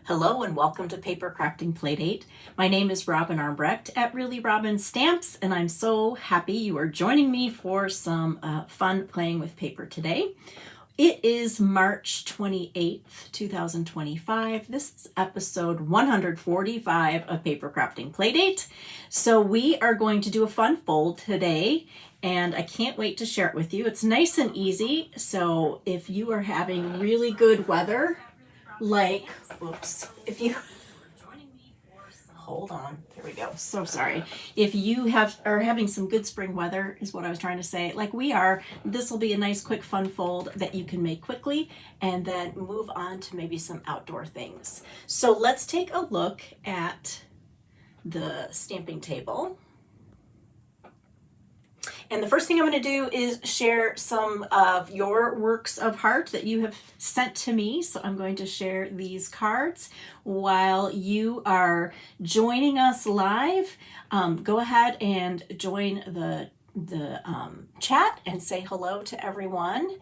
Hello and welcome to Papercrafting Playdate. My name is Robin Armbrecht at Really Robin Stamps, and I'm so happy you are joining me for some fun playing with paper today. It is March 28th, 2025. This is episode 145 of Papercrafting Playdate. So we are going to do a fun fold today, and I can't wait to share it with you. It's nice and easy, so if you are having really good weather, like, whoops, if you, hold on, there we go, so sorry. If you are having some good spring weather, is what I was trying to say, like we are, this will be a nice quick fun fold that you can make quickly and then move on to maybe some outdoor things. So let's take a look at the stamping table. And the first thing I'm going to do is share some of your works of art that you have sent to me. So I'm going to share these cards while you are joining us live. Go ahead and join the chat and say hello to everyone.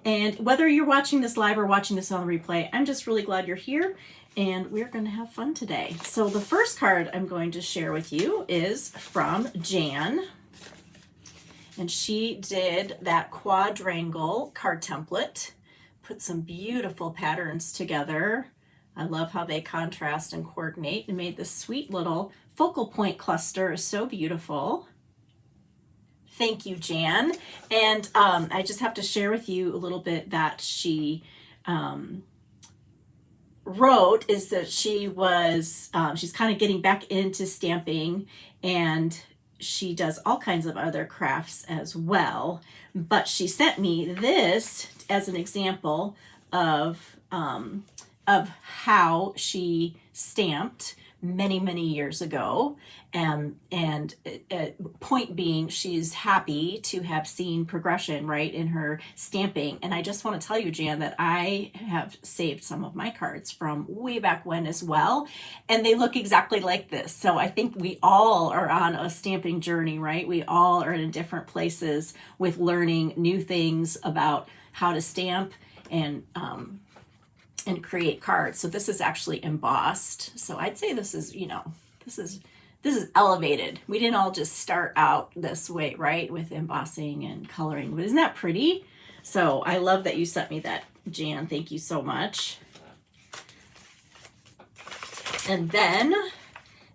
And whether you're watching this live or watching this on replay, I'm just really glad you're here. And we're going to have fun today. So the first card I'm going to share with you is from Jan. And she did that quadrangle card template, put some beautiful patterns together. I love how they contrast and coordinate, and made this sweet little focal point cluster. Is so beautiful. Thank you, Jan. And I just have to share with you a little bit that she wrote is that she was, she's kind of getting back into stamping, and she does all kinds of other crafts as well, but she sent me this as an example of how she stamped many years ago, and point being, she's happy to have seen progression right in her stamping. And I just want to tell you, Jan, that I have saved some of my cards from way back when as well, and they look exactly like this. So I think we all are on a stamping journey, right? We all are in different places with learning new things about how to stamp and create cards. So this is actually embossed. So I'd say this is, this is elevated. We didn't all just start out this way, right? With embossing and coloring, but isn't that pretty? So I love that you sent me that, Jan. Thank you so much. And then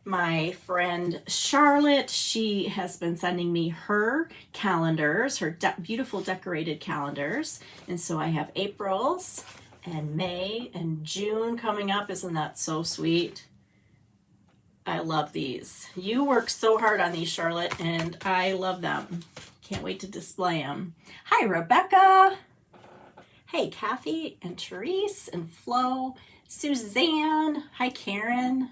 my friend Charlotte, she has been sending me her calendars, her beautiful decorated calendars. And so I have April's and May and June coming up. Isn't that so sweet? I love these. You work so hard on these, Charlotte, and I love them. Can't wait to display them. Hi, Rebecca. Hey, Kathy and Therese and Flo. Suzanne. Hi, Karen.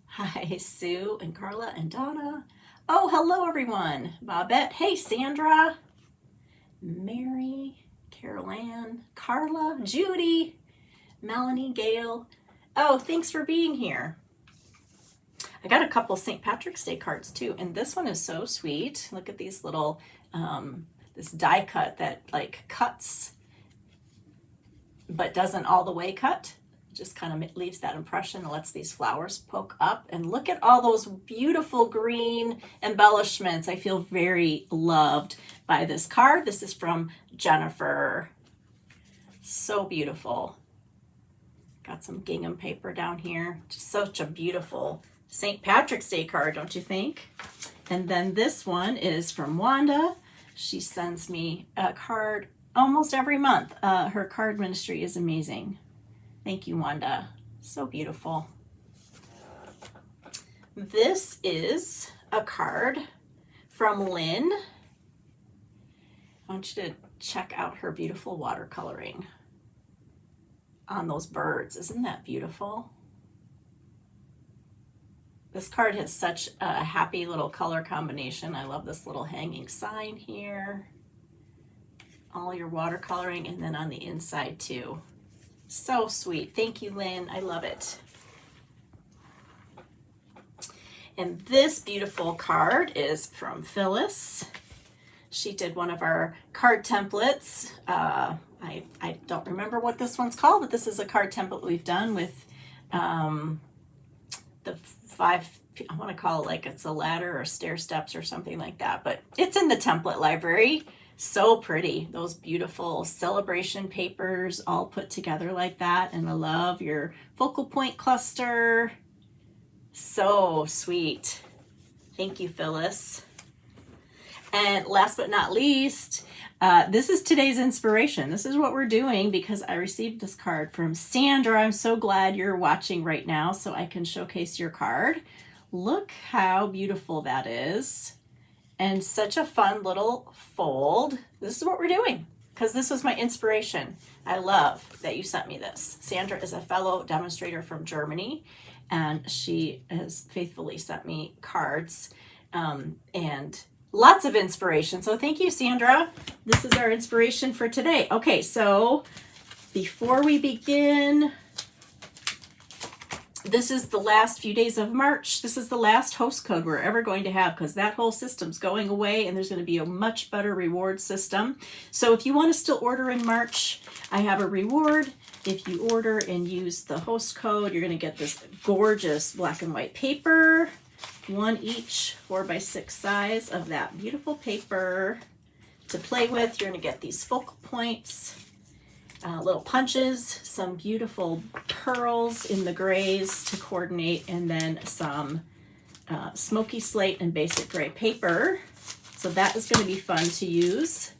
Hi, Sue and Carla and Donna. Oh, hello, everyone. Bobette. Hey, Sandra. Mary. Carol Ann, Carla, Judy, Melanie, Gail. Oh, thanks for being here. I got a couple St. Patrick's Day cards too, and this one is so sweet. Look at these little, this die cut that like cuts, but doesn't all the way cut. Just kind of leaves that impression and lets these flowers poke up. And look at all those beautiful green embellishments. I feel very loved by this card. This is from Jennifer. So beautiful. Got some gingham paper down here. Just such a beautiful St. Patrick's Day card, don't you think? And then this one is from Wanda. She sends me a card almost every month. Her card ministry is amazing. Thank you, Wanda. So beautiful. This is a card from Lynn. I want you to check out her beautiful watercoloring on those birds. Isn't that beautiful? This card has such a happy little color combination. I love this little hanging sign here. All your watercoloring, and then on the inside too. So sweet. Thank you, Lynn. I love it. And this beautiful card is from Phyllis. She did one of our card templates. I don't remember what this one's called, but this is a card template we've done with the five, I want to call it like it's a ladder or stair steps or something like that, but it's in the template library. So pretty. Those beautiful celebration papers all put together like that. And I love your focal point cluster. So sweet. Thank you, Phyllis. And last but not least, this is today's inspiration. This is what we're doing because I received this card from Sandra. I'm so glad you're watching right now so I can showcase your card. Look how beautiful that is. And such a fun little fold. This is what we're doing because this was my inspiration. I love that you sent me this. Sandra is a fellow demonstrator from Germany, and she has faithfully sent me cards and lots of inspiration. So thank you, Sandra. This is our inspiration for today. Okay, so before we begin, this is the last few days of March. This is the last host code we're ever going to have because that whole system's going away and there's going to be a much better reward system. So if you want to still order in March, I have a reward. If you order and use the host code, you're going to get this gorgeous black and white paper, one each 4x6 size of that beautiful paper to play with. You're going to get these focal points, little punches, some beautiful pearls in the grays to coordinate, and then some smoky slate and basic gray paper. So that is going to be fun to use.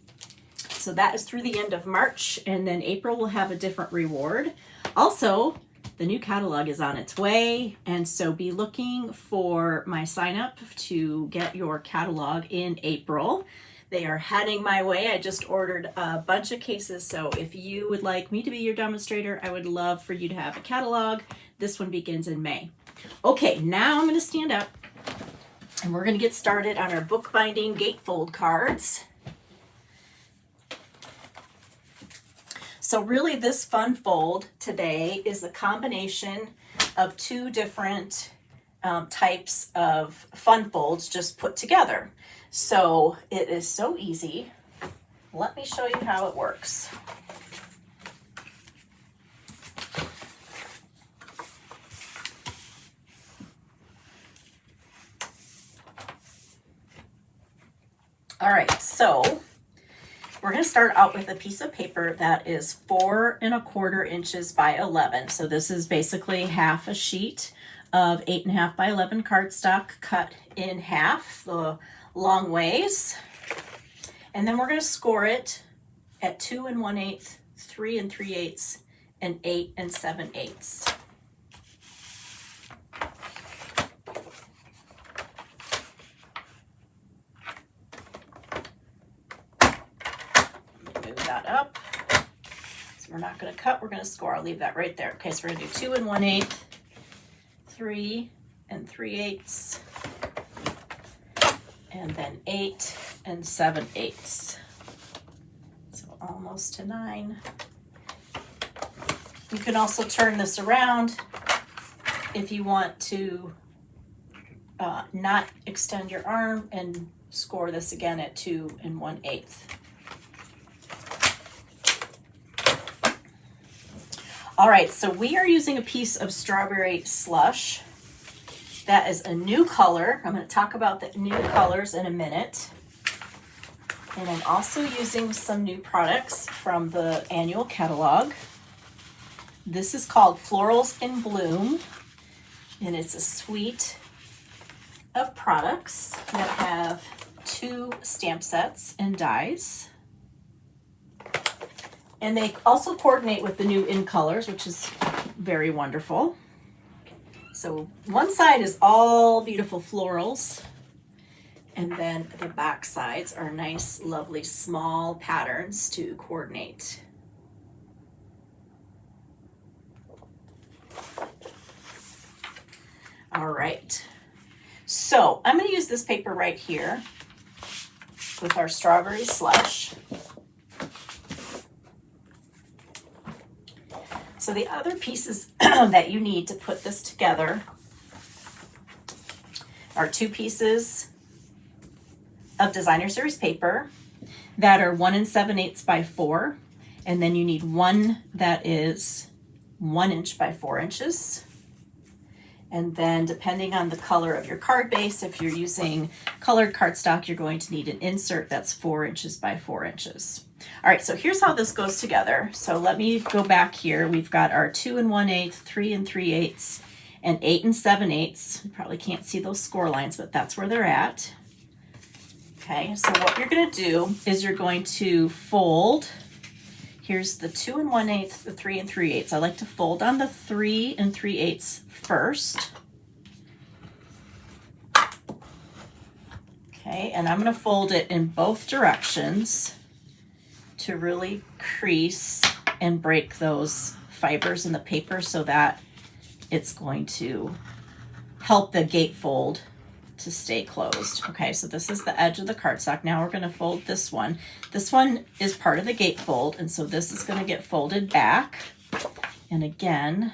So that is through the end of March, and then April will have a different reward. Also, the new catalog is on its way, and so be looking for my sign up to get your catalog in April. They are heading my way. I just ordered a bunch of cases, so if you would like me to be your demonstrator, I would love for you to have a catalog. This one begins in May. Okay, now I'm going to stand up, and we're going to get started on our bookbinding gatefold cards. So really this fun fold today is a combination of two different types of fun folds just put together. So it is so easy. Let me show you how it works. All right, so we're going to start out with a piece of paper that is 4 1/4 inches by 11. So this is basically half a sheet of 8 1/2 by 11 cardstock cut in half the long ways. And then we're going to score it at 2 1/8, 3 3/8, and 8 7/8. Up. So we're not going to cut, we're going to score. I'll leave that right there. Okay, so we're going to do 2 1/8, 3 3/8, and then 8 7/8. So almost to 9. You can also turn this around if you want to not extend your arm and score this again at 2 1/8. All right, so we are using a piece of strawberry slush. That is a new color. I'm going to talk about the new colors in a minute. And I'm also using some new products from the annual catalog. This is called Florals in Bloom, and it's a suite of products that have 2 stamp sets and dies. And they also coordinate with the new in colors, which is very wonderful. So one side is all beautiful florals, and then the back sides are nice, lovely, small patterns to coordinate. All right, so I'm going to use this paper right here with our strawberry slush. So the other pieces that you need to put this together are 2 pieces of designer series paper that are 1 7/8 by 4, and then you need one that is 1 inch by 4 inches. And then depending on the color of your card base, if you're using colored cardstock, you're going to need an insert that's 4 inches by 4 inches. All right, so here's how this goes together. So let me go back here. We've got our 2 1/8, 3 3/8, and 8 7/8. You probably can't see those score lines, but that's where they're at. Okay, so what you're going to do is you're going to fold. Here's the 2 1/8, the 3 3/8. I like to fold on the 3 3/8 first. Okay, and I'm going to fold it in both directions to really crease and break those fibers in the paper so that it's going to help the gatefold to stay closed. Okay, so this is the edge of the cardstock. Now we're going to fold this one. This one is part of the gatefold, and so this is going to get folded back. And again,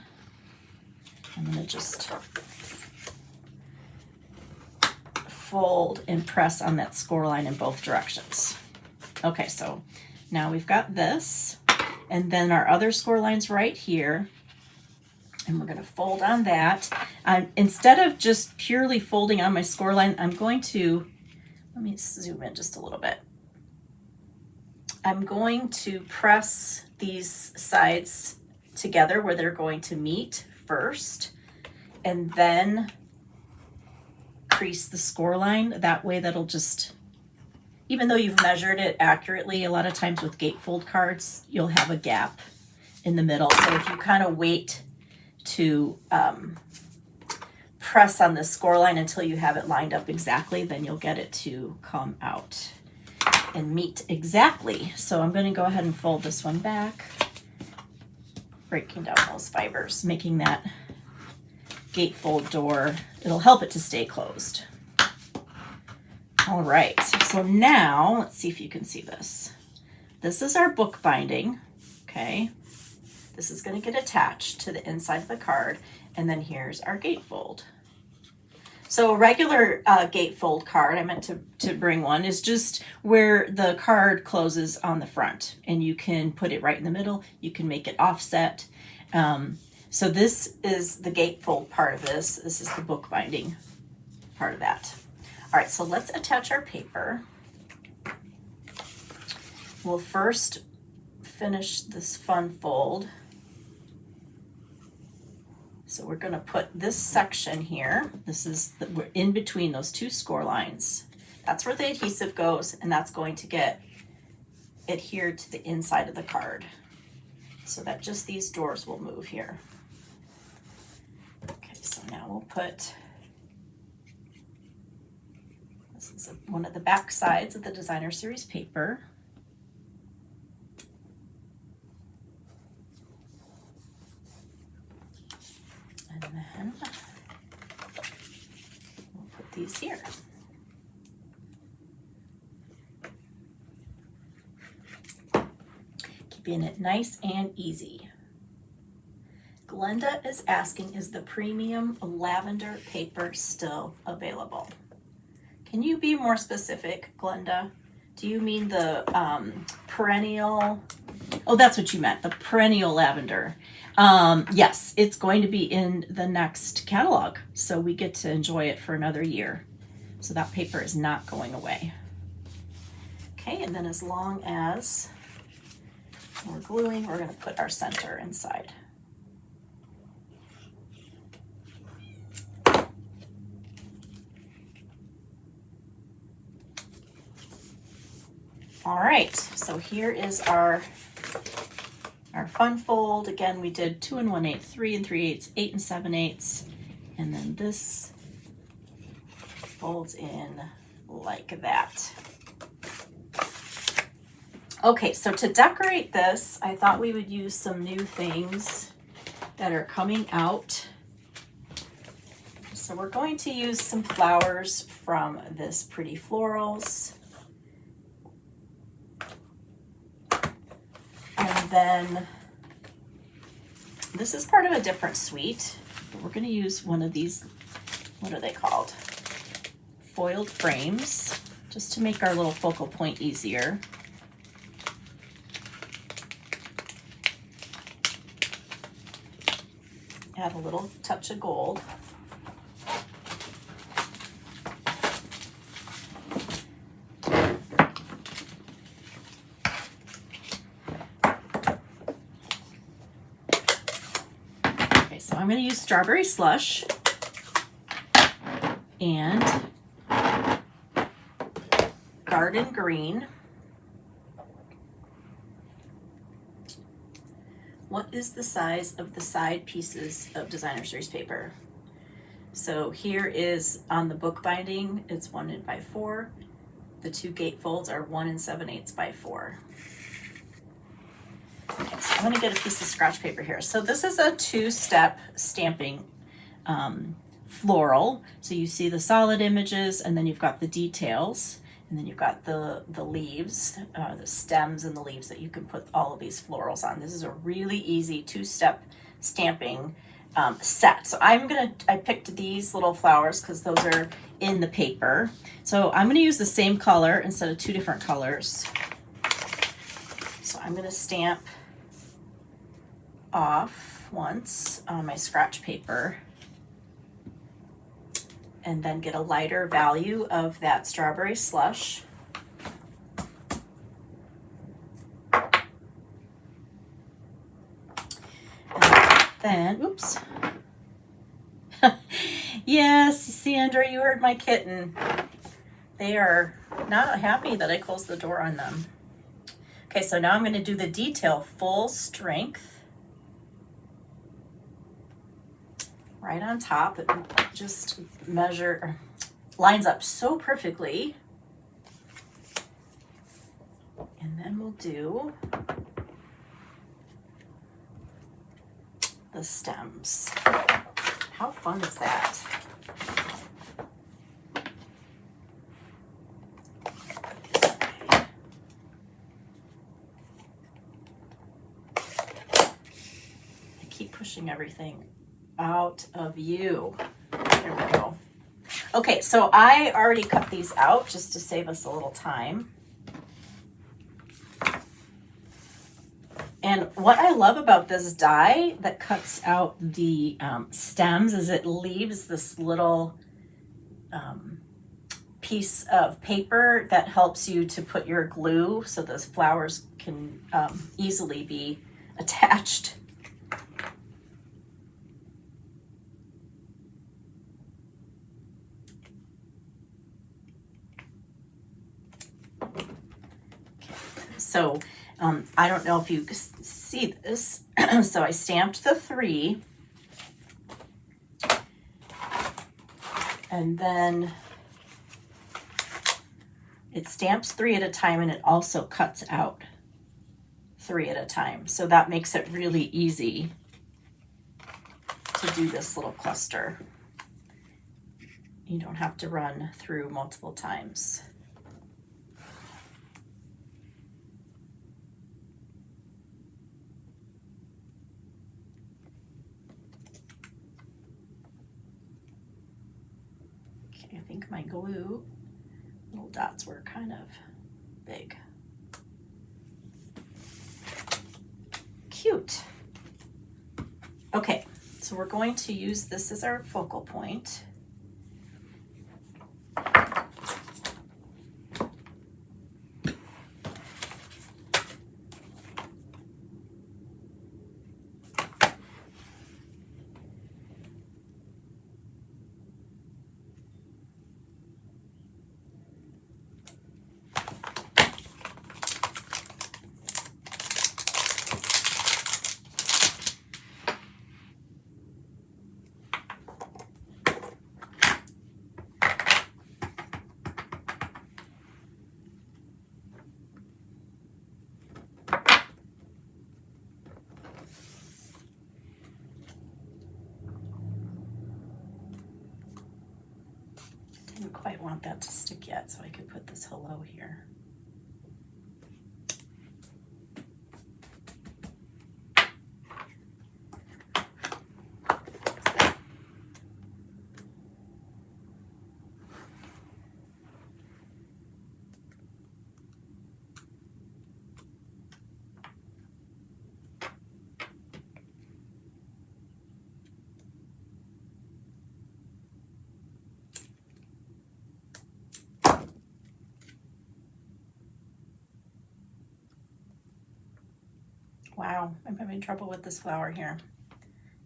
I'm going to just fold and press on that score line in both directions. Okay, so now we've got this, and then our other score line's right here. And we're going to fold on that. Instead of just purely folding on my score line, I'm going to, let me zoom in just a little bit. I'm going to press these sides together where they're going to meet first, and then crease the score line. That way that'll just, even though you've measured it accurately, a lot of times with gatefold cards, you'll have a gap in the middle. So if you kind of wait to press on the score line until you have it lined up exactly, then you'll get it to come out and meet exactly. So I'm going to go ahead and fold this one back, breaking down those fibers, making that gatefold door, it'll help it to stay closed. All right, so now let's see if you can see this. This is our book binding, okay? This is going to get attached to the inside of the card, and then here's our gatefold. So a regular gatefold card, I meant to bring one, is just where the card closes on the front, and you can put it right in the middle. You can make it offset. So this is the gatefold part of this. This is the book binding part of that. All right, so let's attach our paper. We'll first finish this fun fold. So we're going to put this section here. This is we're in between those two score lines. That's where the adhesive goes, and that's going to get adhered to the inside of the card, so that just these doors will move here. Okay, so now we'll put, this is one of the back sides of the Designer Series paper. And then we'll put these here. Keeping it nice and easy. Glenda is asking, is the premium lavender paper still available? Can you be more specific, Glenda? Do you mean the perennial? Oh, that's what you meant, the perennial lavender. Yes, it's going to be in the next catalog, so we get to enjoy it for another year. So that paper is not going away. Okay, and then as long as we're gluing, we're going to put our center inside. All right, so here is our fun fold. Again, we did 2 1/8, 3 3/8, 8 7/8, and then this folds in like that. Okay, so to decorate this, I thought we would use some new things that are coming out. So we're going to use some flowers from this Pretty Florals. And then this is part of a different suite, but we're going to use one of these, what are they called? Foiled frames, just to make our little focal point easier. Add a little touch of gold. Okay, so I'm going to use Strawberry Slush and Garden Green. What is the size of the side pieces of Designer Series paper? So here is on the book binding, it's 1 by 4. The 2 gatefolds are 1 7/8 by 4. Okay, so I'm going to get a piece of scratch paper here. So this is a 2-step stamping floral. So you see the solid images, and then you've got the details, and then you've got the leaves, the stems and the leaves that you can put all of these florals on. This is a really easy 2-step stamping set. So I picked these little flowers because those are in the paper. So I'm gonna use the same color instead of 2 different colors. So I'm gonna stamp off once on my scratch paper and then get a lighter value of that Strawberry Slush. And then, oops. Yes, Sandra, you heard my kitten. They are not happy that I closed the door on them. Okay, so now I'm going to do the detail full strength. Right on top, it just lines up so perfectly. And then we'll do the stems. How fun is that? I keep pushing everything out of view. There we go. Okay, so I already cut these out just to save us a little time. And what I love about this die that cuts out the stems is it leaves this little piece of paper that helps you to put your glue so those flowers can easily be attached. So I don't know if you see this. So I stamped the 3, and then it stamps 3 at a time, and it also cuts out 3 at a time. So that makes it really easy to do this little cluster. You don't have to run through multiple times. I think my glue little dots were kind of big. Cute. Okay, so we're going to use this as our focal point. Didn't quite want that to stick yet, so I could put this hello here. Wow, I'm having trouble with this flower here.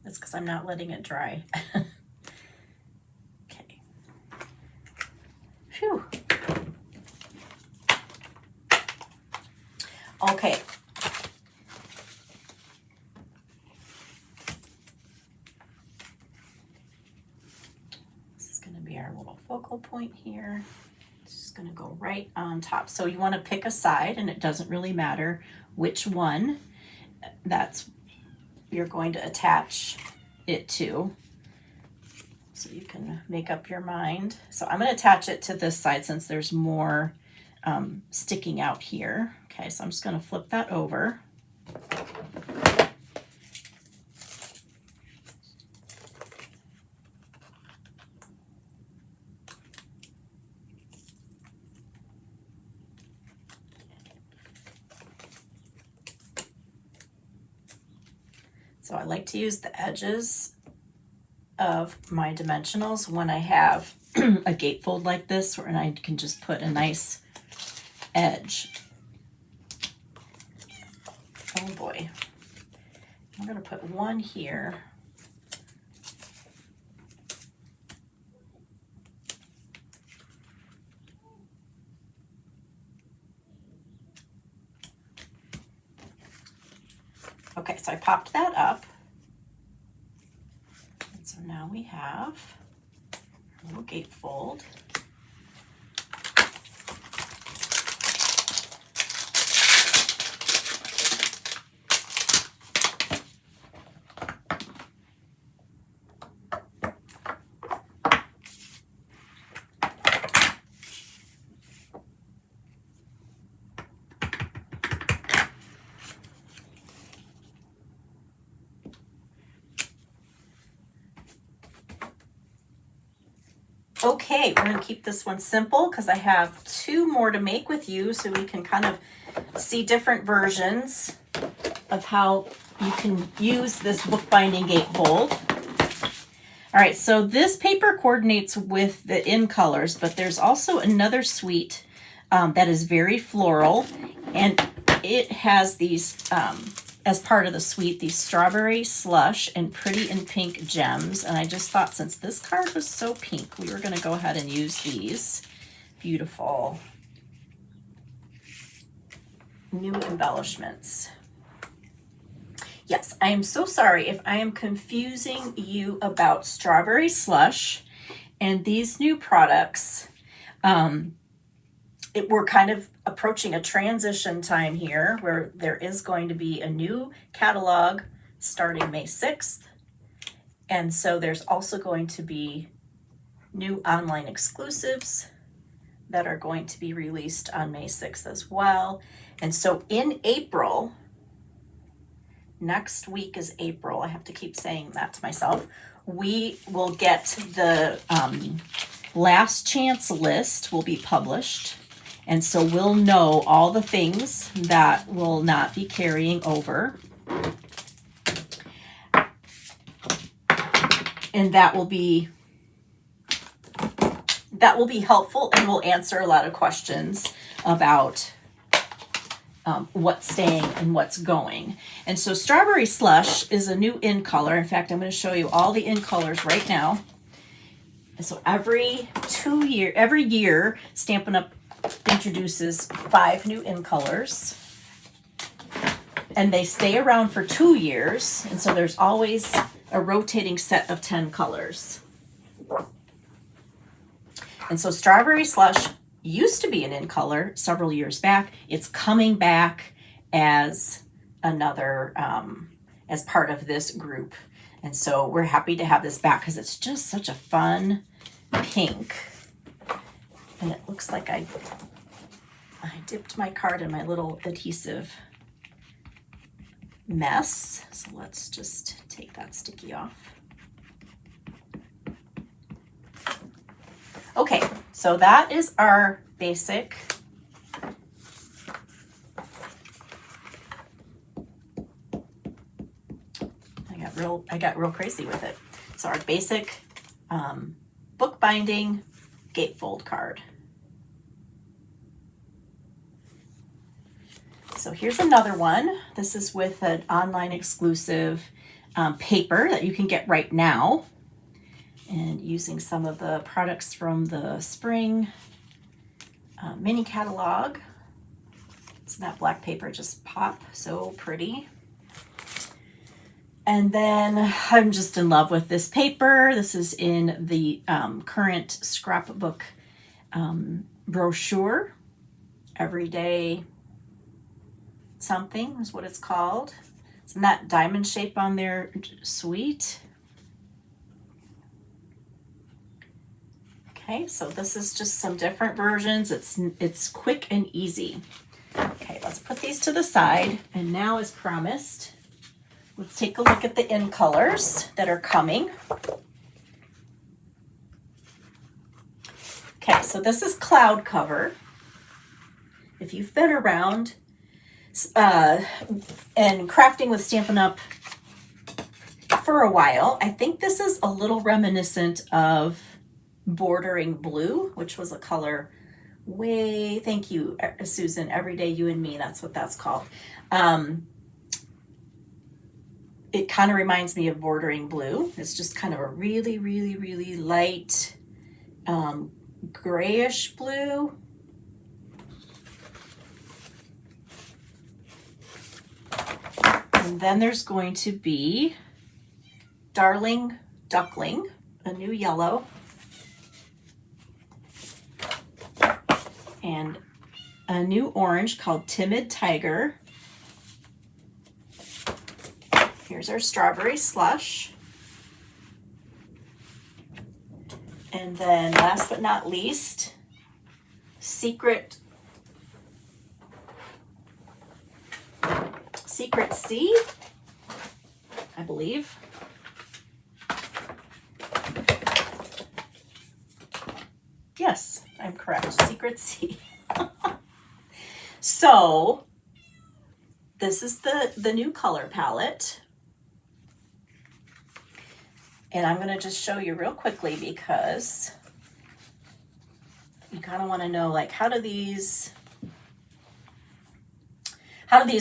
That's because I'm not letting it dry. Okay. Phew. Okay. This is going to be our little focal point here. It's just going to go right on top. So you want to pick a side, and it doesn't really matter which one you're going to attach it to. So you can make up your mind. So I'm going to attach it to this side since there's more sticking out here. Okay, so I'm just going to flip that over. So I like to use the edges of my dimensionals when I have a gatefold like this, where I can just put a nice edge. Oh boy. I'm going to put one here. Okay, so I popped that up. And so now we have a little gatefold. Okay, we're going to keep this one simple because I have two more to make with you so we can kind of see different versions of how you can use this bookbinding gatefold. All right, so this paper coordinates with the in colors, but there's also another suite that is very floral, and it has these, as part of the suite, these strawberry slush and pretty in pink gems. And I just thought since this card was so pink, we were going to go ahead and use these beautiful new embellishments. Yes, I am so sorry if I am confusing you about strawberry slush and these new products. We're kind of approaching a transition time here where there is going to be a new catalog starting May 6th. And so there's also going to be new online exclusives that are going to be released on May 6th as well. And so in April, next week is April, I have to keep saying that to myself, we will get the last chance list will be published. And so we'll know all the things that will not be carrying over. And that will be helpful and will answer a lot of questions about what's staying and what's going. And so Strawberry Slush is a new in color. In fact, I'm going to show you all the in colors right now. And so every year, Stampin' Up! Introduces 5 new in colors, and they stay around for 2 years, and so there's always a rotating set of 10 colors. And so Strawberry Slush used to be an in color several years back. It's coming back as another as part of this group, and so we're happy to have this back because it's just such a fun pink. And it looks like I dipped my card in my little adhesive mess. So let's just take that sticky off. Okay, so that is our basic I got real crazy with it. So our basic bookbinding gatefold card. So here's another one. This is with an online exclusive paper that you can get right now, and using some of the products from the spring mini catalog. So that black paper just pop, so pretty. And then I'm just in love with this paper. This is in the current scrapbook brochure. Everyday something is what it's called. Isn't that diamond shape on there sweet? Okay, so this is just some different versions. It's quick and easy. Okay, let's put these to the side. And now, as promised, let's take a look at the in colors that are coming. Okay, so this is Cloud Cover. If you've been around and crafting with Stampin' Up! For a while, I think this is a little reminiscent of Bordering Blue, which was a color way, thank you, Susan, Everyday You and Me, that's what that's called. It kind of reminds me of Bordering Blue. It's just kind of a really, really, really light grayish blue. And then there's going to be Darling Duckling, a new yellow, and a new orange called Timid Tiger. Here's our Strawberry Slush. And then last but not least, Secret Sea, I believe. Yes, I'm correct. Secret Sea. So this is the new color palette. And I'm going to just show you real quickly because you kind of want to know, like, how do these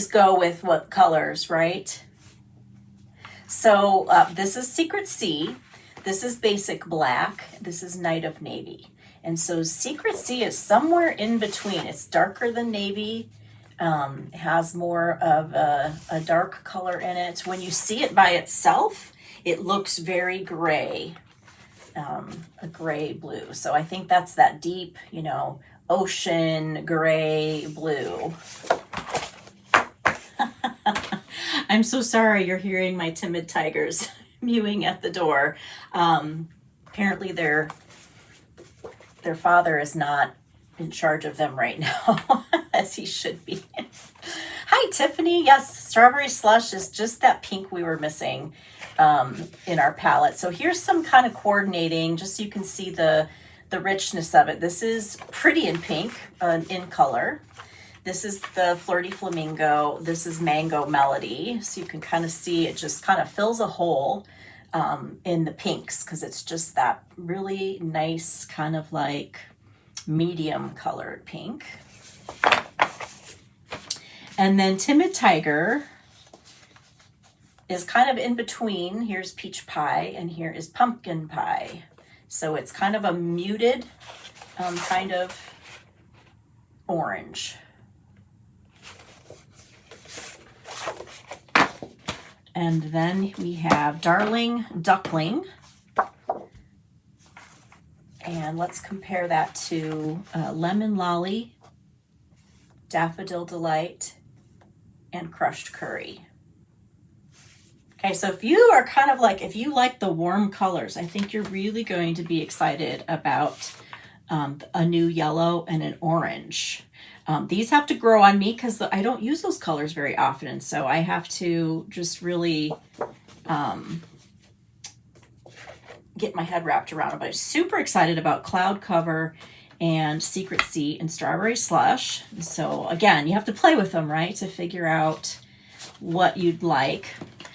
go with what colors, right? So this is Secret Sea. This is Basic Black. This is Night of Navy. And so Secret Sea is somewhere in between. It's darker than navy, has more of a dark color in it. When you see it by itself, it looks very gray, a gray blue. So I think that's that deep, you know, ocean gray blue. I'm so sorry you're hearing my timid tigers mewing at the door. Apparently their father is not in charge of them right now, as he should be. Hi, Tiffany. Yes, Strawberry Slush is just that pink we were missing in our palette. So here's some kind of coordinating, just so you can see the richness of it. This is Pretty in Pink in color. This is the Flirty Flamingo. This is Mango Melody. So you can kind of see it just kind of fills a hole in the pinks, because it's just that really nice kind of like medium colored pink. And then Timid Tiger is kind of in between. Here's Peach Pie and here is Pumpkin Pie. So it's kind of a muted kind of orange. And then we have Darling Duckling. And let's compare that to Lemon Lolly, Daffodil Delight, and Crushed Curry. Okay, so if you are kind of like, if you like the warm colors, I think you're really going to be excited about a new yellow and an orange. These have to grow on me because I don't use those colors very often, so I have to just really get my head wrapped around it. But I'm super excited about Cloud Cover and Secret Sea and Strawberry Slush. So again, you have to play with them, right, to figure out what you'd like.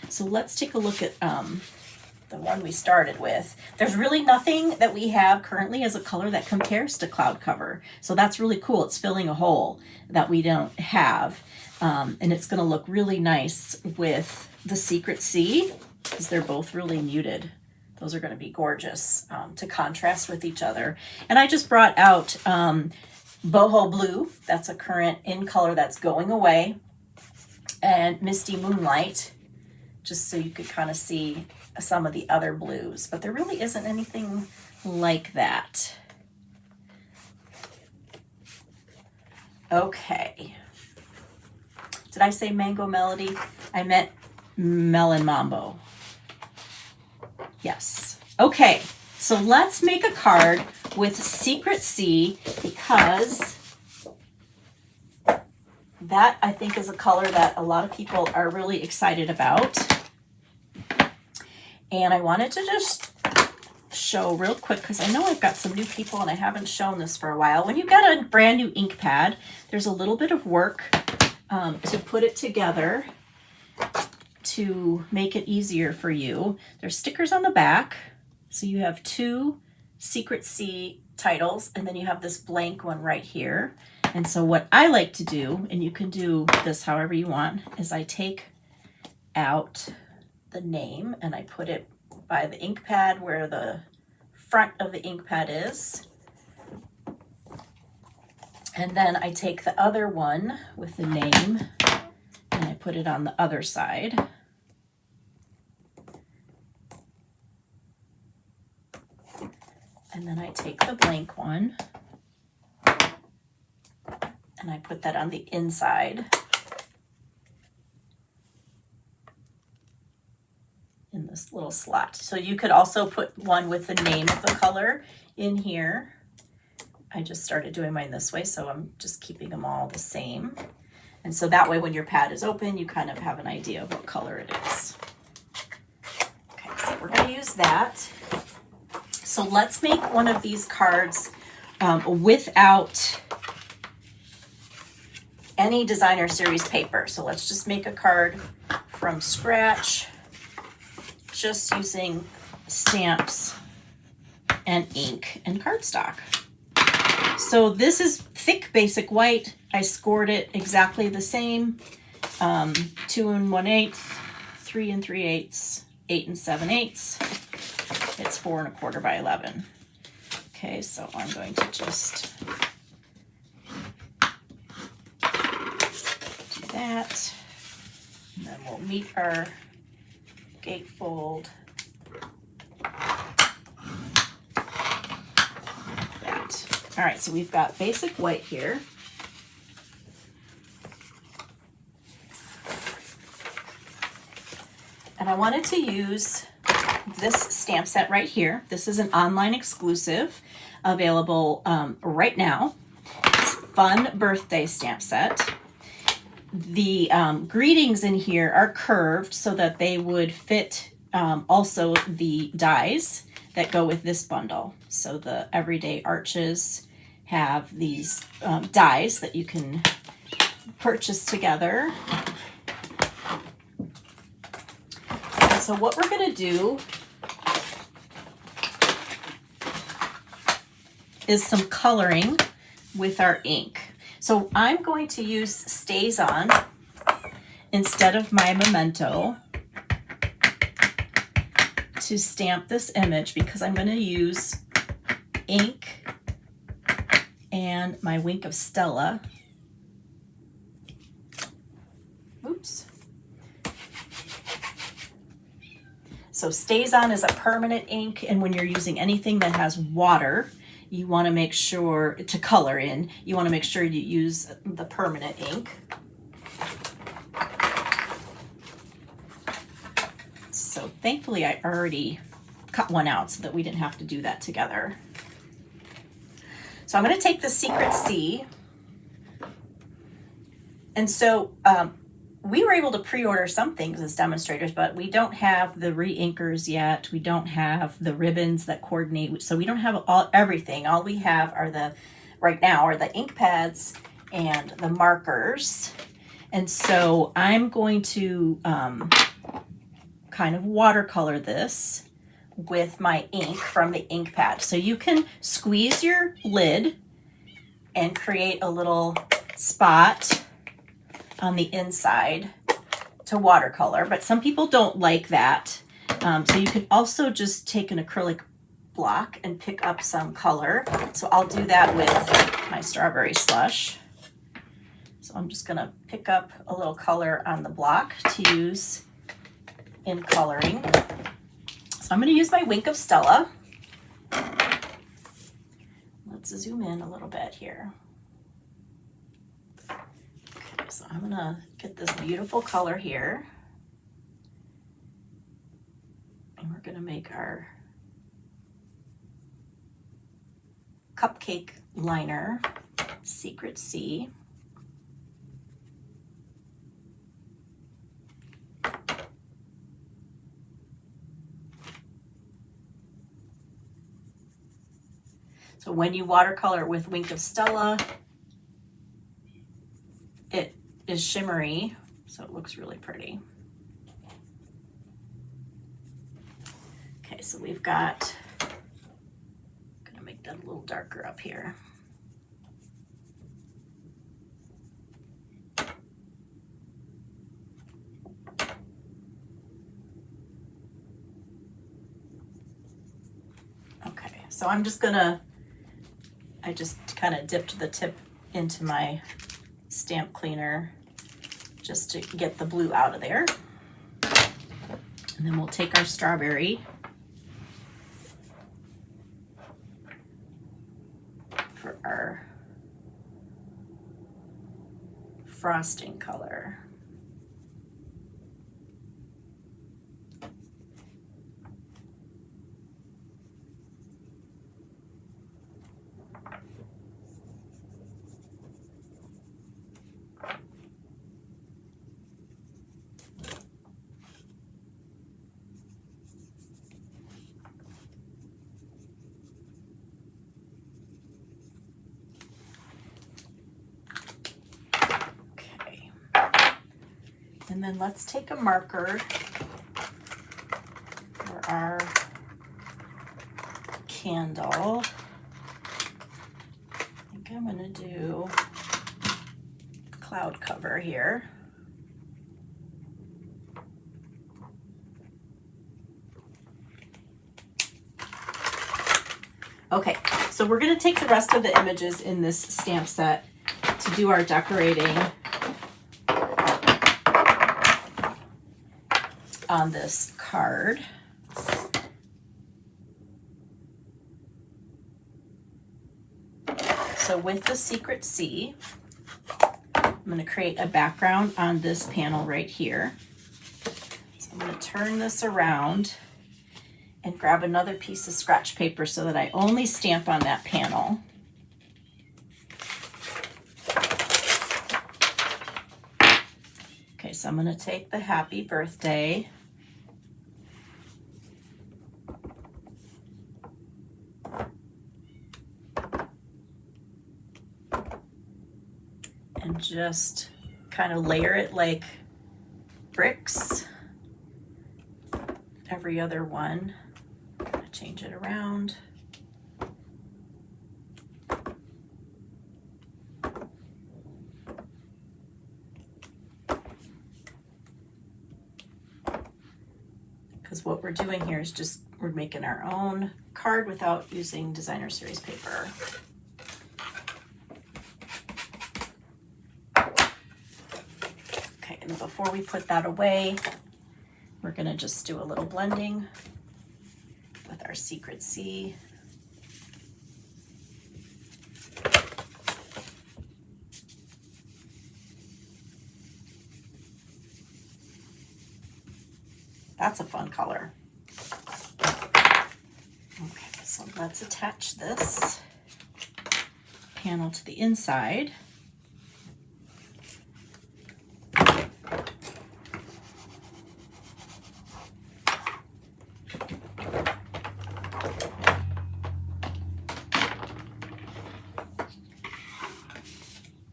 So let's take a look at the one we started with. There's really nothing that we have currently as a color that compares to Cloud Cover. So that's really cool. It's filling a hole that we don't have. And it's going to look really nice with the Secret Sea. because they're both really muted. Those are going to be gorgeous to contrast with each other. And I just brought out Boho Blue. That's a current in color that's going away. And Misty Moonlight, just so you could kind of see some of the other blues. But there really isn't anything like that. Okay. Did I say Mango Melody? I meant Melon Mambo. Yes. Okay, so let's make a card with Secret C, because that I think is a color that a lot of people are really excited about. And I wanted to just show real quick, because I know I've got some new people and I haven't shown this for a while. When you get a brand new ink pad, there's a little bit of work to put it together to make it easier for you. There's stickers on the back. So you have 2 Secret C titles, and then you have this blank one right here. And so what I like to do, and you can do this however you want, is I take out the name and I put it by the ink pad where the front of the ink pad is. And then I take the other one with the name and I put it on the other side. And then I take the blank one and I put that on the inside in this little slot. So you could also put one with the name of the color in here. I just started doing mine this way, so I'm just keeping them all the same. And so that way when your pad is open, you kind of have an idea of what color it is. Okay, so we're going to use that. So let's make one of these cards without any designer series paper. So let's just make a card from scratch, just using stamps and ink and cardstock. So this is thick basic white. I scored it exactly the same, 2 1/8, 3 3/8, 8 7/8. It's 4 1/4 by 11. Okay, so I'm going to just do that. And then we'll meet our gatefold. That. All right, so we've got basic white here. And I wanted to use this stamp set right here. This is an online exclusive available right now. It's a fun birthday stamp set. The greetings in here are curved so that they would fit also the dies that go with this bundle. So the everyday arches have these dies that you can purchase together. And so what we're going to do is some coloring with our ink. So I'm going to use Stays On instead of my Memento to stamp this image, because I'm going to use ink and my Wink of Stella. Oops. So Stays On is a permanent ink, and when you're using anything that has water, you want to make sure to color in, you want to make sure you use the permanent ink. So thankfully I already cut one out so that we didn't have to do that together. So I'm going to take the Secret C. And so we were able to pre-order some things as demonstrators, but we don't have the re-inkers yet. We don't have the ribbons that coordinate. So we don't have everything. All we have are right now are the ink pads and the markers. And so I'm going to kind of watercolor this with my ink from the ink pad. So you can squeeze your lid and create a little spot on the inside to watercolor, but some people don't like that. So you could also just take an acrylic block and pick up some color. So I'll do that with my strawberry slush. So I'm just going to pick up a little color on the block to use in coloring. So I'm going to use my Wink of Stella. Let's zoom in a little bit here. Okay, so I'm going to get this beautiful color here. And we're going to make our cupcake liner, Secret C. So when you watercolor with Wink of Stella, it is shimmery, so it looks really pretty. Okay, so we've got, I'm gonna make that a little darker up here. Okay, so I'm just gonna, I just kind of dipped the tip into my stamp cleaner just to get the blue out of there. And then we'll take our strawberry for our frosting color. And then let's take a marker for our candle. I think I'm going to do cloud cover here. Okay, so we're going to take the rest of the images in this stamp set to do our decorating on this card. So with the Secret C, I'm going to create a background on this panel right here. So I'm going to turn this around and grab another piece of scratch paper so that I only stamp on that panel. Okay, so I'm going to take the happy birthday and just kind of layer it like bricks. Every other one. I'm going to change it around. Because what we're doing here is just, we're making our own card without using designer series paper. Okay, and before we put that away, we're going to just do a little blending with our Secret C. That's a fun color. Okay, so let's attach this panel to the inside.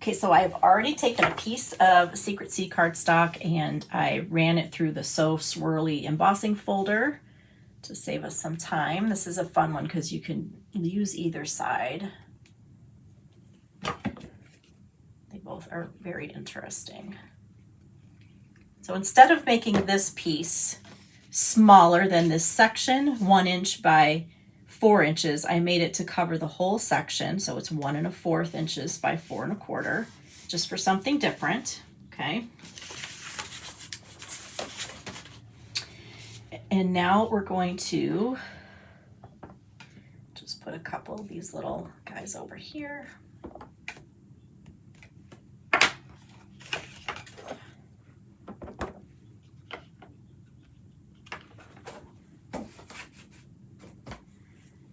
Okay, so I've already taken a piece of Secret C cardstock and I ran it through the So Swirly embossing folder to save us some time. This is a fun one because you can use either side. They both are very interesting. So instead of making this piece smaller than this section, 1 inch by 4 inches. I made it to cover the whole section, so it's 1 1/4 inches by 4 1/4, just for something different, okay? And now we're going to just put a couple of these little guys over here.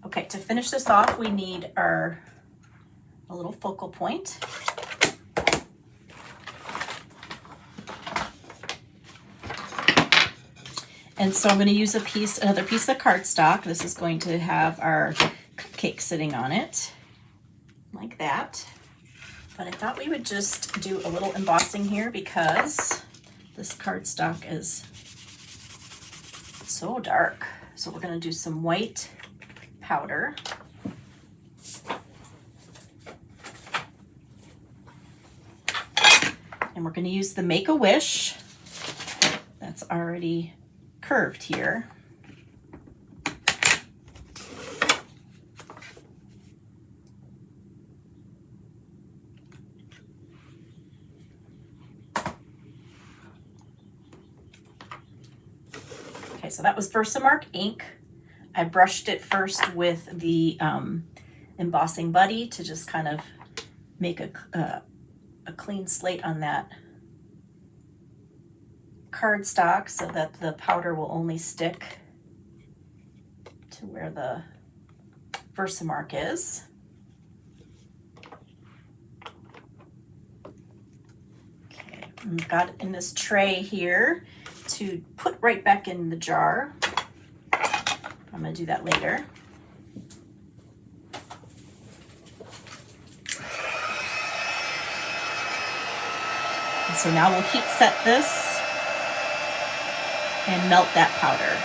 Okay, to finish this off, we need a little focal point. And so I'm going to use another piece of cardstock. This is going to have our cupcake sitting on it, like that. But I thought we would just do a little embossing here because this cardstock is so dark. So we're going to do some white powder. And we're going to use the Make-A-Wish that's already curved here. Okay, so that was Versamark ink. I brushed it first with the embossing buddy to just kind of make a clean slate on that cardstock so that the powder will only stick to where the Versamark is. Okay, I've got it in this tray here to put right back in the jar. I'm going to do that later. And so now we'll heat set this and melt that powder.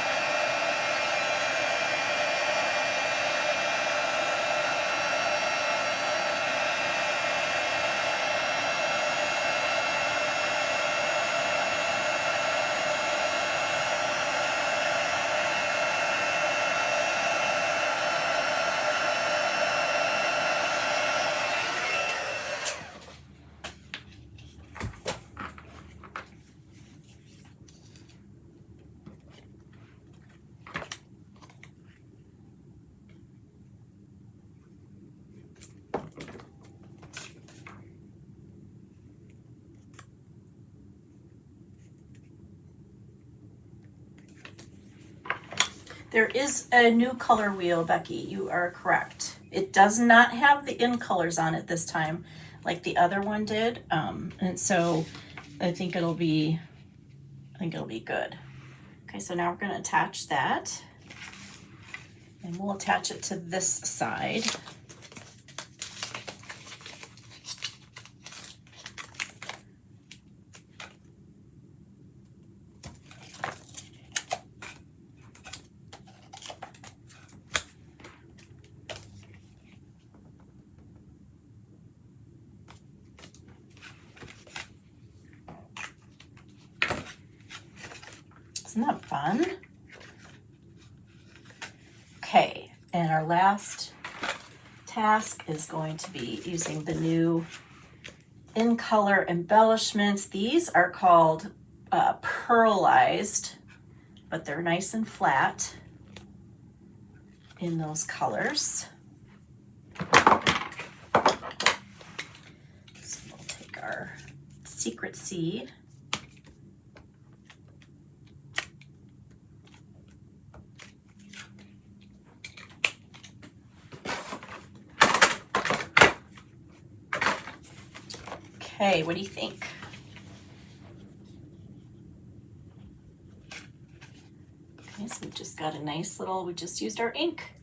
There is a new color wheel, Becky. You are correct. It does not have the in colors on it this time, like the other one did. And so I think it'll be good. Okay, so now we're going to attach that, and we'll attach it to this side. Isn't that fun? Okay, and our last task is going to be using the new in color embellishments. These are called pearlized, but they're nice and flat in those colors. So we'll take our secret seed. Okay, what do you think? Okay, so we've just got a nice little, we just used our ink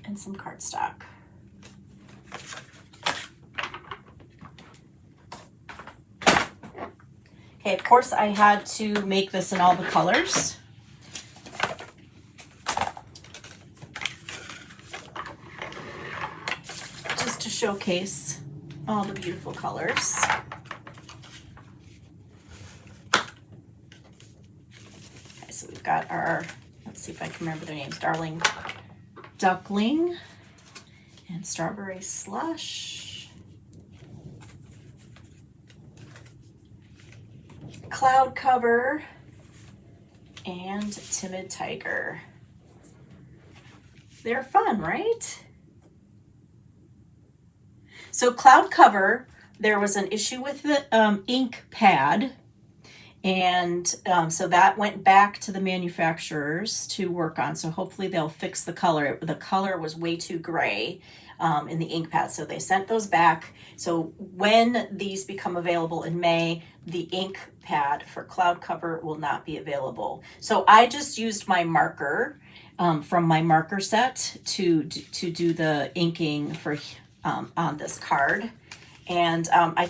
and some cardstock. Okay, of course I had to make this in all the colors. Just to showcase all the beautiful colors. Okay, so we've got our, let's see if I can remember their names, Darling Duckling and Strawberry Slush, Cloud Cover, and Timid Tiger. They're fun, right? So Cloud Cover, there was an issue with the ink pad, and so that went back to the manufacturers to work on. So hopefully they'll fix the color. The color was way too gray in the ink pad, so they sent those back. So when these become available in May, the ink pad for Cloud Cover will not be available. So I just used my marker from my marker set to do the inking for on this card. And I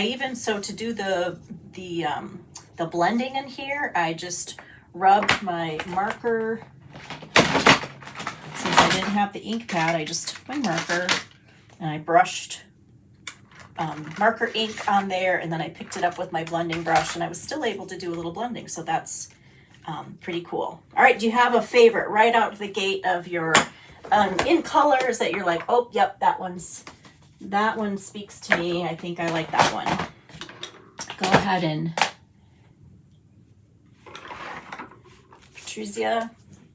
even to do the blending in here, I just rubbed my marker. Since I didn't have the ink pad, I just took my marker and I brushed marker ink on there, and then I picked it up with my blending brush, and I was still able to do a little blending. So that's pretty cool. All right, do you have a favorite right out the gate of your in colors that you're like, oh, yep, that one speaks to me. I think I like that one. Go ahead and Patricia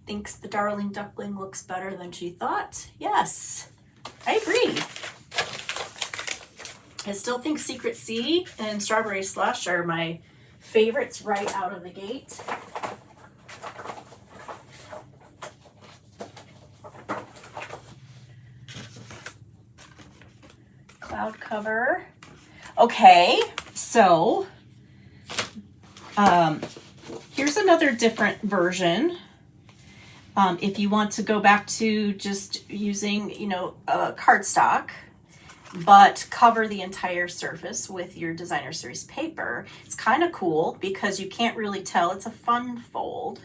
thinks the Darling Duckling looks better than she thought. Yes, I agree. I still think Secret Sea and Strawberry Slush are my favorites right out of the gate. Cloud Cover. Okay, so here's another different version. If you want to go back to just using, cardstock, but cover the entire surface with your designer series paper, it's kind of cool because you can't really tell. It's a fun fold.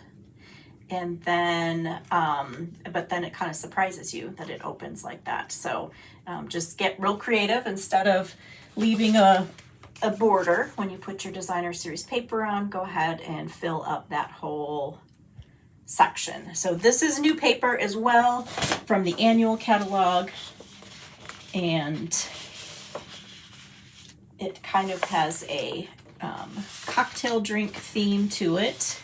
And then, but then it kind of surprises you that it opens like that. So just get real creative. Instead of leaving a border when you put your designer series paper on, go ahead and fill up that whole section. So this is new paper as well from the annual catalog, and it kind of has a cocktail drink theme to it.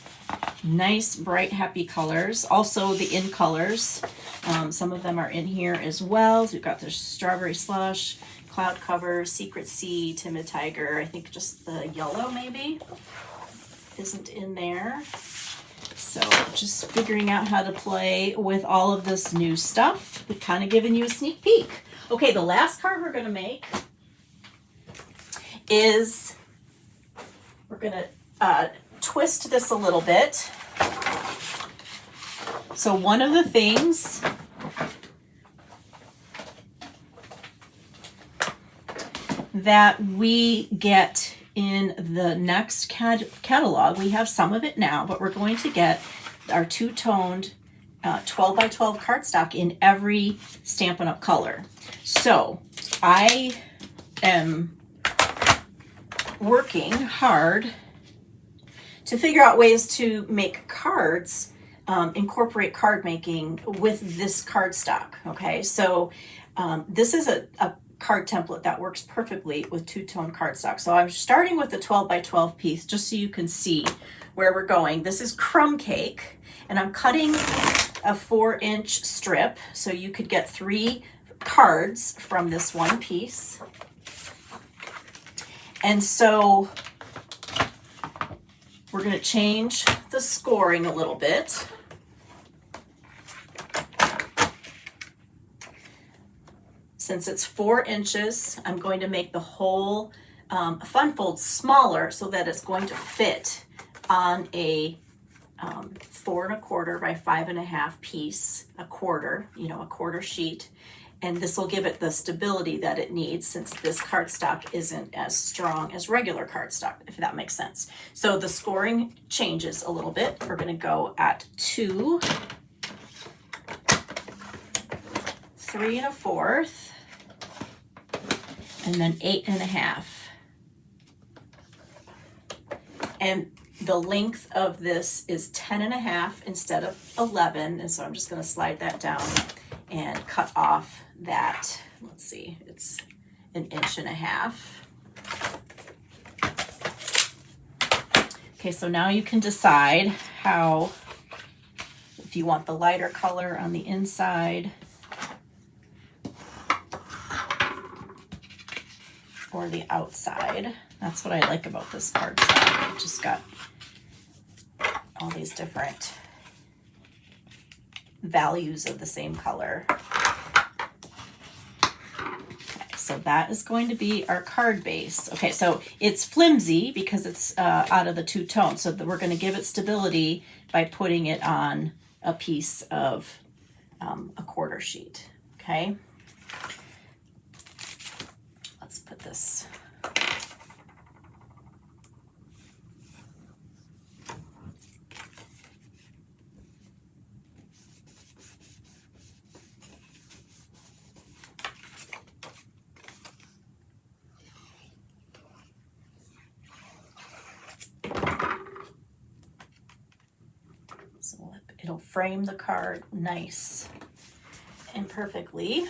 Nice, bright, happy colors. Also the in colors. Some of them are in here as well. So we've got the Strawberry Slush, Cloud Cover, Secret Sea, Timid Tiger. I think just the yellow maybe isn't in there. So just figuring out how to play with all of this new stuff, but kind of giving you a sneak peek. Okay, the last card we're going to make is, we're going to twist this a little bit. So one of the things that we get in the next catalog, we have some of it now, but we're going to get our two-toned 12 by 12 cardstock in every Stampin' Up! Color. So I am working hard to figure out ways to make cards, incorporate card making with this cardstock. Okay, so this is a card template that works perfectly with two-tone cardstock. So I'm starting with the 12 by 12 piece just so you can see where we're going. This is Crumb Cake, and I'm cutting a 4-inch strip, so you could get 3 cards from this one piece. And so we're going to change the scoring a little bit. Since it's 4 inches, I'm going to make the whole fun fold smaller so that it's going to fit on a 4 1/4 by 5 1/2 piece, a quarter sheet. And this will give it the stability that it needs, since this cardstock isn't as strong as regular cardstock, if that makes sense. So the scoring changes a little bit. We're going to go at 2, 3 1/4, and then 8 1/2. And the length of this is 10.5 instead of 11. And so I'm just going to slide that down and cut off that. Let's see, it's 1.5 inches. Okay, so now you can decide if you want the lighter color on the inside or the outside. That's what I like about this cardstock. It's just got all these different values of the same color. Okay, so that is going to be our card base. Okay, so it's flimsy because it's out of the two tones. So we're going to give it stability by putting it on a piece of a quarter sheet. Okay. Let's put this. So it'll frame the card nice and perfectly.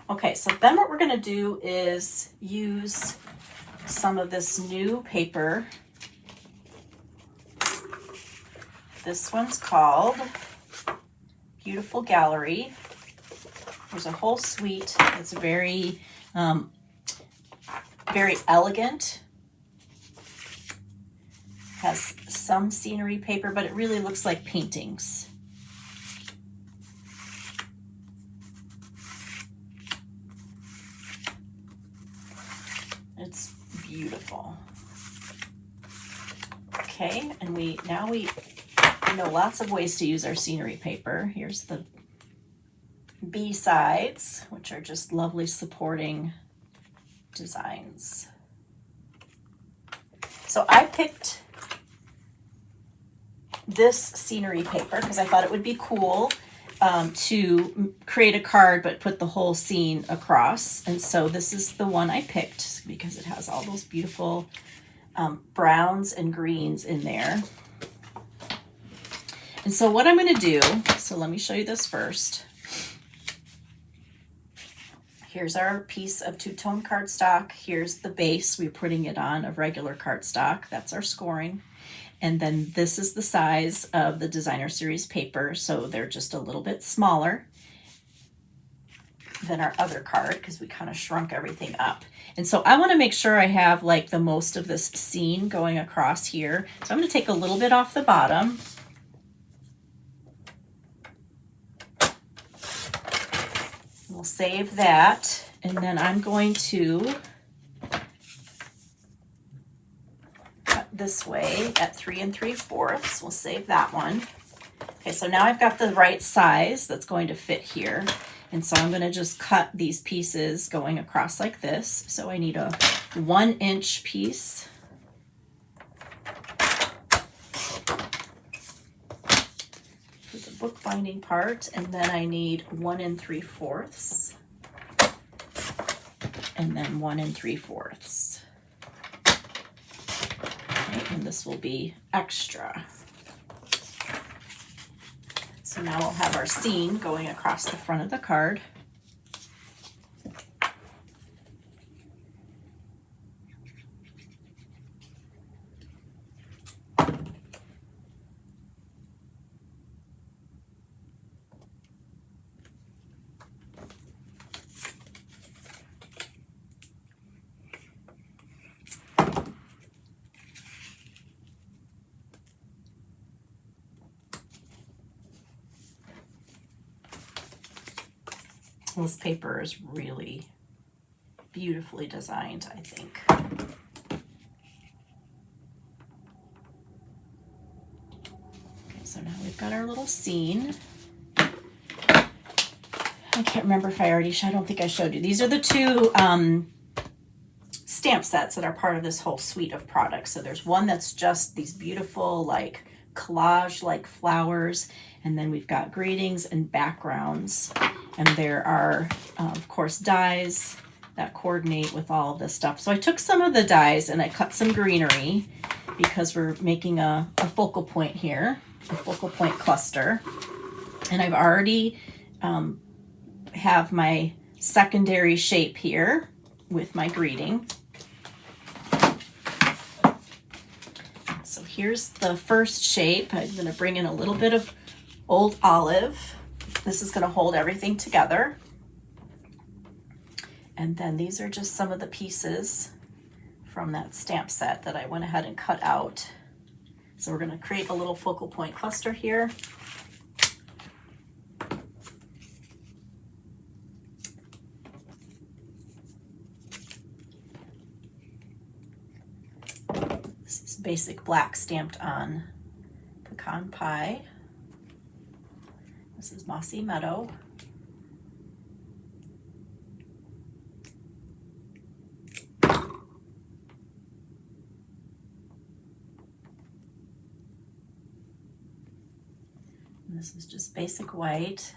Okay, so then what we're going to do is use some of this new paper. This one's called Beautiful Gallery. There's a whole suite. It's very, very elegant. Has some scenery paper, but it really looks like paintings. It's beautiful. Okay, and we know lots of ways to use our scenery paper. Here's the B sides, which are just lovely supporting designs. So I picked this scenery paper because I thought it would be cool to create a card but put the whole scene across. And so this is the one I picked because it has all those beautiful browns and greens in there. And so what I'm going to do, so let me show you this first. Here's our piece of two-tone cardstock. Here's the base. We're putting it on of regular cardstock. That's our scoring. And then this is the size of the designer series paper. So they're just a little bit smaller than our other card because we kind of shrunk everything up. And so I want to make sure I have like the most of this scene going across here. So I'm going to take a little bit off the bottom. We'll save that. And then I'm going to this way at 3 3/4. We'll save that one. Okay, so now I've got the right size that's going to fit here. And so I'm going to just cut these pieces going across like this. So I need a 1-inch piece. For the bookbinding part. And then I need 1 3/4. And then 1 3/4. And this will be extra. So now we'll have our scene going across the front of the card. This paper is really beautifully designed, I think. Okay, so now we've got our little scene. I can't remember if I don't think I showed you. These are the two stamp sets that are part of this whole suite of products. So there's one that's just these beautiful like collage-like flowers, and then we've got greetings and backgrounds. And there are, of course, dies that coordinate with all of this stuff. So I took some of the dies and I cut some greenery because we're making a focal point here, a focal point cluster. And I've already have my secondary shape here with my greeting. So here's the first shape. I'm going to bring in a little bit of old olive. This is going to hold everything together. And then these are just some of the pieces from that stamp set that I went ahead and cut out. So we're going to create a little focal point cluster here. This is basic black stamped on pecan pie. This is mossy meadow. And this is just basic white.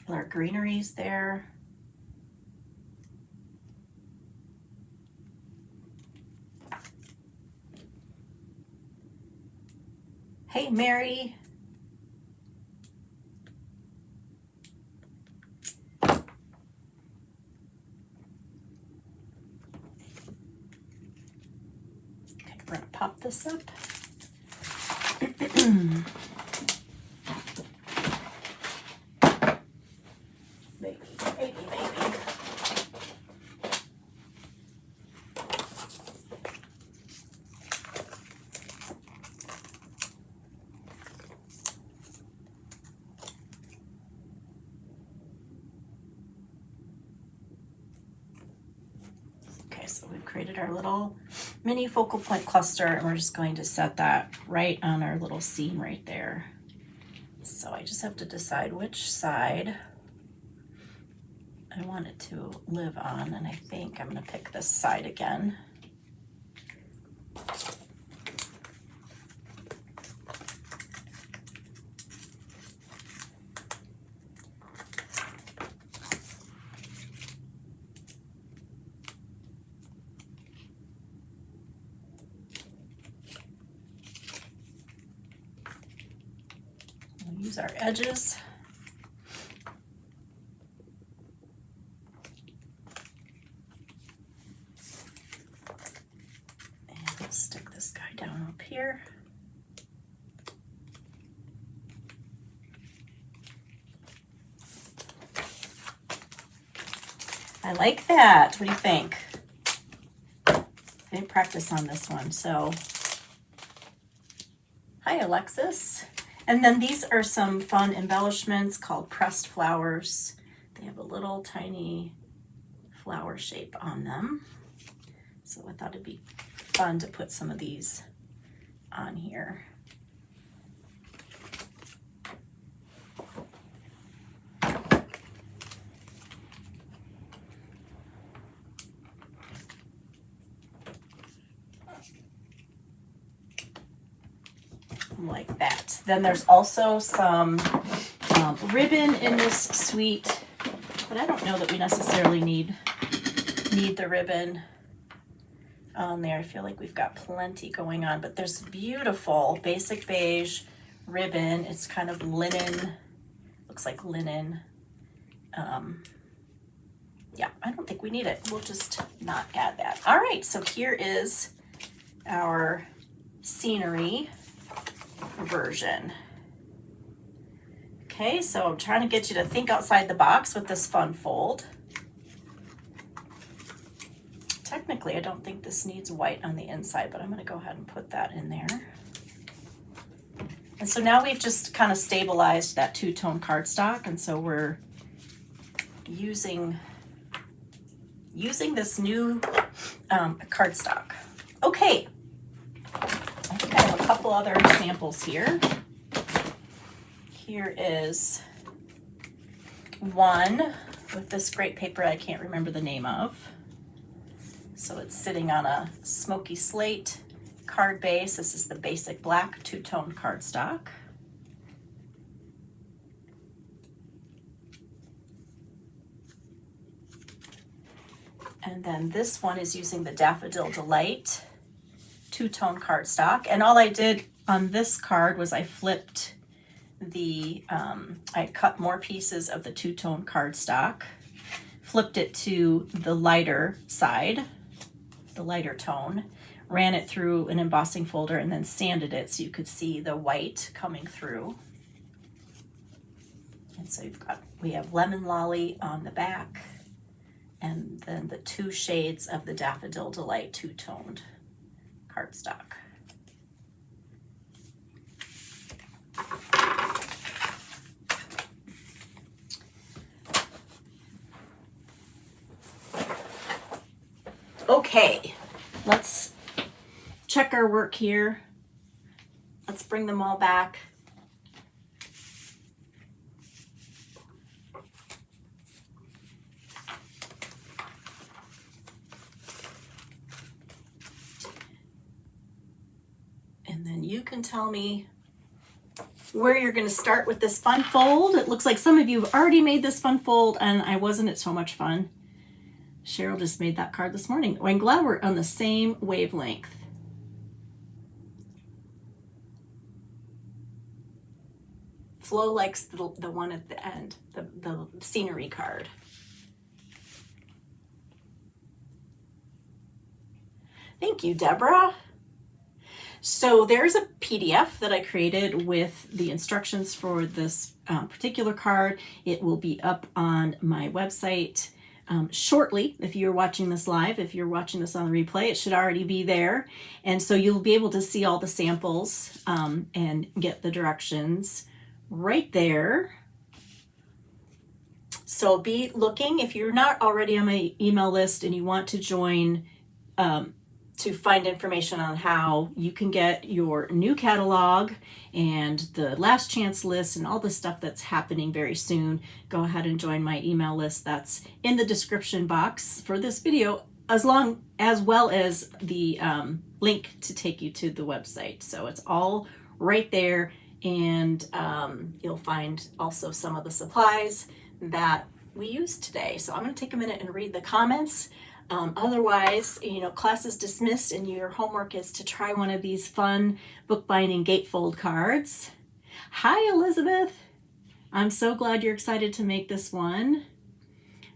Our greeneries there. Hey, Mary. Okay, we're gonna pop this up. So we've created our little mini focal point cluster, and we're just going to set that right on our little seam right there. So I just have to decide which side I want it to live on, and I think I'm going to pick this side again. Use our edges. And let's stick this guy down up here. I like that. What do you think? I didn't practice on this one, so. Hi, Alexis. And then these are some fun embellishments called pressed flowers. They have a little tiny flower shape on them. So I thought it'd be fun to put some of these on here. Like that. Then there's also some ribbon in this suite, but I don't know that we necessarily need the ribbon on there. I feel like we've got plenty going on, but there's beautiful basic beige ribbon. It's kind of linen, looks like linen. Yeah, I don't think we need it. We'll just not add that. All right, so here is our scenery version. Okay, so I'm trying to get you to think outside the box with this fun fold. Technically, I don't think this needs white on the inside, but I'm going to go ahead and put that in there. And so now we've just kind of stabilized that two-tone cardstock, and so we're using this new cardstock. Okay. I think I have a couple other samples here. Here is one with this great paper I can't remember the name of. So it's sitting on a smoky slate card base. This is the basic black two-tone cardstock. And then this one is using the Daffodil Delight two-tone cardstock. And all I did on this card was I flipped the, I cut more pieces of the two-tone cardstock, flipped it to the lighter side, the lighter tone, ran it through an embossing folder, and then sanded it so you could see the white coming through. And so we have Lemon Lolly on the back, and then the two shades of the Daffodil Delight two-toned cardstock. Okay, let's check our work here. Let's bring them all back. And then you can tell me where you're going to start with this fun fold. It looks like some of you have already made this fun fold, and wasn't it so much fun? Cheryl just made that card this morning. I'm glad we're on the same wavelength. Flo likes the one at the end, the scenery card. Thank you, Deborah. So there's a PDF that I created with the instructions for this particular card. It will be up on my website shortly. If you're watching this live, if you're watching this on the replay, it should already be there. And so you'll be able to see all the samples and get the directions right there. So be looking. If you're not already on my email list and you want to join to find information on how you can get your new catalog and the last chance list and all the stuff that's happening very soon, go ahead and join my email list. That's in the description box for this video, as well as the link to take you to the website. So it's all right there, and you'll find also some of the supplies that we used today. So I'm going to take a minute and read the comments. Otherwise, class is dismissed and your homework is to try one of these fun bookbinding gatefold cards. Hi, Elizabeth. I'm so glad you're excited to make this one.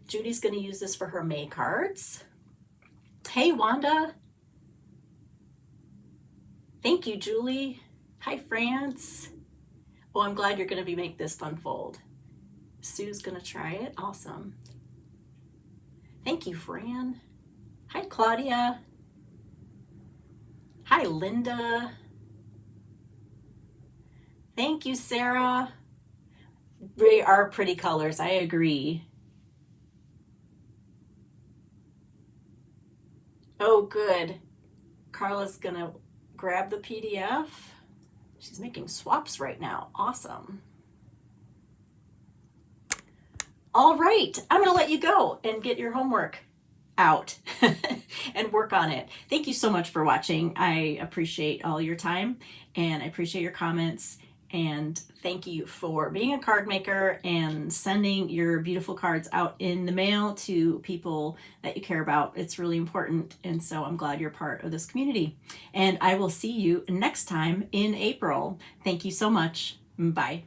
Judy's going to use this for her May cards. Hey, Wanda. Thank you, Julie. Hi, France. Oh, I'm glad you're going to make this fun fold. Sue's going to try it. Awesome. Thank you, Fran. Hi, Claudia. Hi, Linda. Thank you, Sarah. They are pretty colors, I agree. Oh, good. Carla's gonna grab the PDF. She's making swaps right now. Awesome. All right, I'm going to let you go and get your homework out and work on it. Thank you so much for watching. I appreciate all your time and I appreciate your comments, and thank you for being a card maker and sending your beautiful cards out in the mail to people that you care about. It's really important, and so I'm glad you're part of this community. And I will see you next time in April. Thank you so much. Bye.